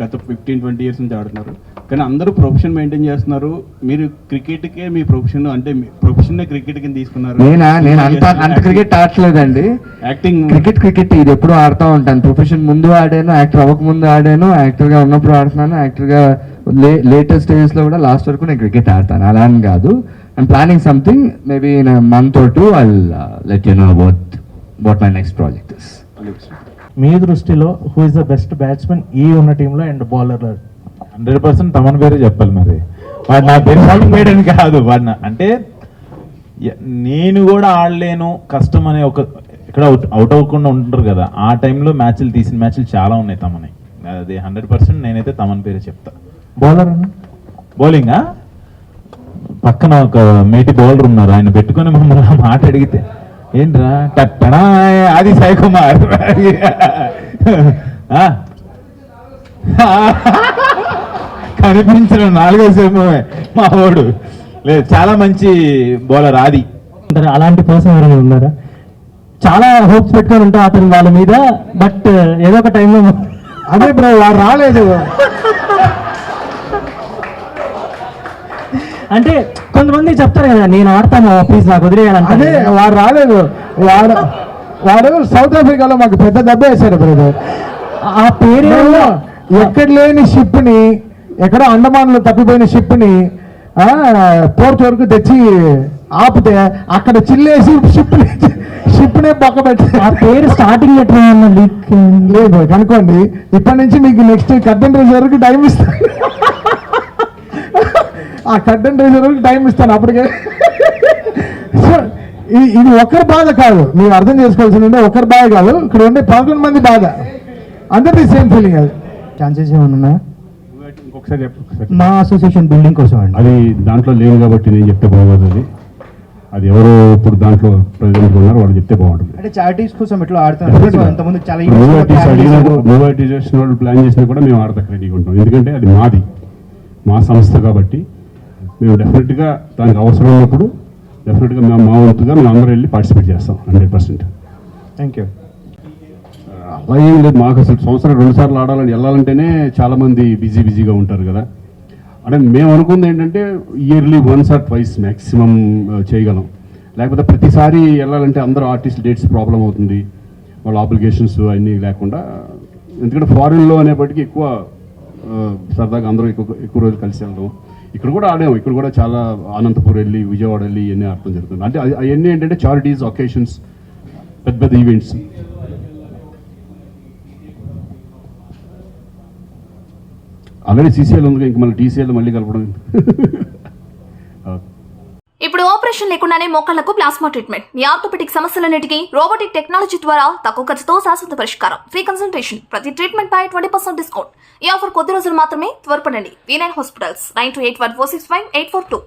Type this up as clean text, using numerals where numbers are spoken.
గత 15-20 ఇయర్స్ నుంచి ఆడుతున్నారు, కానీ అందరూ ప్రొఫెషన్ మెయింటైన్ చేస్తున్నారు. మీరు క్రికెట్కే మీ ప్రొఫెషన్ అంటే ప్రొఫెషన్ క్రికెట్ కింద తీసుకున్నారు. నేను అంత క్రికెట్ ఆడలేదండి. యాక్టింగ్ క్రికెట్ ఇది ఎప్పుడు ఆడుతూ ఉంటాను. ప్రొఫెషన్ ముందు ఆడాను, యాక్టర్ అవ్వక ముందు ఆడాను, యాక్టర్గా ఉన్నప్పుడు ఆడుతున్నాను, యాక్టర్గా లేటెస్ట్ స్టేజెస్లో కూడా లాస్ట్ వరకు నేను క్రికెట్ ఆడతాను. అలా అని కాదు. I'm planning something maybe in a month or two I'll let you know what my next project is. మీ దృష్టిలో who is the best batsmen ఈ ఉన్న టీంలో అండ్ బౌలర్లో? 100% తమన్ పేరే చెప్పాలి. మరి వాడు నా పేరు బౌలింగ్ వేయడానికి కాదు, వాడిన అంటే నేను కూడా ఆడలేను కష్టం అనే ఒక ఇక్కడ అవుట్ అవ్వకుండా ఉంటారు కదా, ఆ టైంలో మ్యాచ్లు తీసిన మ్యాచ్లు చాలా ఉన్నాయి తమని. అది 100% నేనైతే తమన్ పేరే చెప్తా. బౌలర్ బౌలింగా పక్కన ఒక మేటి బౌలర్ ఉన్నారు, ఆయన పెట్టుకొని మమ్మల్ని మాట అడిగితే ఏంట్రా టట్టడా అది సాయి కుమార్ కనిపించడం 4వ సేపమే మా వాడు. లేదు, చాలా మంచి బౌలర్ ఆది. అలాంటి పర్సన్ ఎవరైనా ఉన్నారా? చాలా హోప్స్ పెట్టుకొని ఉంటాం అతను వాళ్ళ మీద, బట్ ఏదో ఒక టైంలో అదే బ్రో వాడు రాలేదు. అంటే కొంతమంది చెప్తారు కదా నేను ఆడతాను ప్లీజ్ నాకు వదిలేయాలని. అదే వాడు రాలేదు. వాడు సౌత్ ఆఫ్రికాలో మాకు పెద్ద దెబ్బ వేశారు బ్రదర్. ఆ పేరు ఎక్కడ లేని షిప్ని, ఎక్కడో అండమాన్లో తప్పిపోయిన షిప్ని పోర్ట్ వరకు తెచ్చి ఆపితే అక్కడ చిల్లేసి షిప్నే పక్క పెట్టి ఆ పేరు స్టార్టింగ్ ఎట్లా లీక్ లేదు కనుకోండి. ఇప్పటి నుంచి మీకు నెక్స్ట్ కర్టెన్ రైజ్ వరకు టైం ఇస్తాను. ఆ కర్టెన్ రైజ్ వరకు టైం ఇస్తాను అప్పటికే. సో ఇది ఒకరి బాధ కాదు, మీరు అర్థం చేసుకోవాల్సిందంటే ఒకరి బాధ కాదు, ఇక్కడ ఉండే 11 మంది బాధ, అందరికీ సేమ్ ఫీలింగ్. అది ఛాన్సెస్ ఏమైనా ఉన్నాయా? ఇంకొకసారి చెప్పు. మా అసోసియేషన్ బిల్డింగ్ కోసం అండి. అది దాంట్లో లేదు కాబట్టి నేను చెప్తే బాగుంటుంది. అది ఎవరు ఇప్పుడు దాంట్లో ప్రెసిడెంట్ ఉన్నారు వాళ్ళు చెప్తే బాగుంటుంది. అంటే చారిటీస్ కోసం ఎట్లా ఆడుతున్నారు? చాలా చేసిన వాళ్ళు ప్లాన్ చేసినా కూడా మేము ఆడతాం రెడీగా ఉంటాం. ఎందుకంటే అది మాది, మా సంస్థ కాబట్టి మేము డెఫినెట్గా దానికి అవసరం ఉన్నప్పుడు డెఫినెట్గా మేము మా వంతుగా మేము అందరూ వెళ్ళి పార్టిసిపేట్ చేస్తాం 100%. Thank you. అలా ఏం లేదు, మాకు అసలు సంవత్సరం 2 సార్లు ఆడాలని వెళ్ళాలంటేనే చాలామంది బిజీగా ఉంటారు కదా. అంటే మేము అనుకుంది ఏంటంటే ఇయర్లీ 1 or 2 మ్యాక్సిమం చేయగలం. లేకపోతే ప్రతిసారి వెళ్ళాలంటే అందరూ ఆర్టిస్ట్ డేట్స్ ప్రాబ్లం అవుతుంది, వాళ్ళ ఆబ్లిగేషన్స్ అన్నీ లేకుండా. ఎందుకంటే ఫారిన్లో అనేప్పటికీ ఎక్కువ సరదాగా అందరూ ఎక్కువ రోజులు కలిసి వెళ్దాం. ఇక్కడ కూడా ఆడాము, ఇక్కడ కూడా చాలా అనంతపూర్ వెళ్ళి విజయవాడ వెళ్ళి ఇవన్నీ ఆడటం జరుగుతుంది. అంటే అవన్నీ ఏంటంటే చారిటీస్, ఒకేషన్స్, పెద్ద పెద్ద ఈవెంట్స్. ఆల్రెడీ సీసీఎల్ ఉంది, ఇంక మళ్ళీ టీసీఎల్ మళ్ళీ కలపడం. ఇప్పుడు ఆపరేషన్ లేకుండానే మోకాళ్లకు ప్లాస్మా ట్రీట్మెంట్. మీ ఆర్థోపెడిక్ సమస్యలన్నిటికీ రోబోటిక్ టెక్నాలజీ ద్వారా తక్కువ ఖర్చుతో శాశ్వత పరిష్కారం. ఫ్రీ కన్సల్టేషన్, ప్రతి ట్రీట్మెంట్ పై 20% డిస్కౌంట్. ఈ ఆఫర్ కొద్ది రోజులు మాత్రమే. త్వరపడండి. V9 hospitals 9281465842.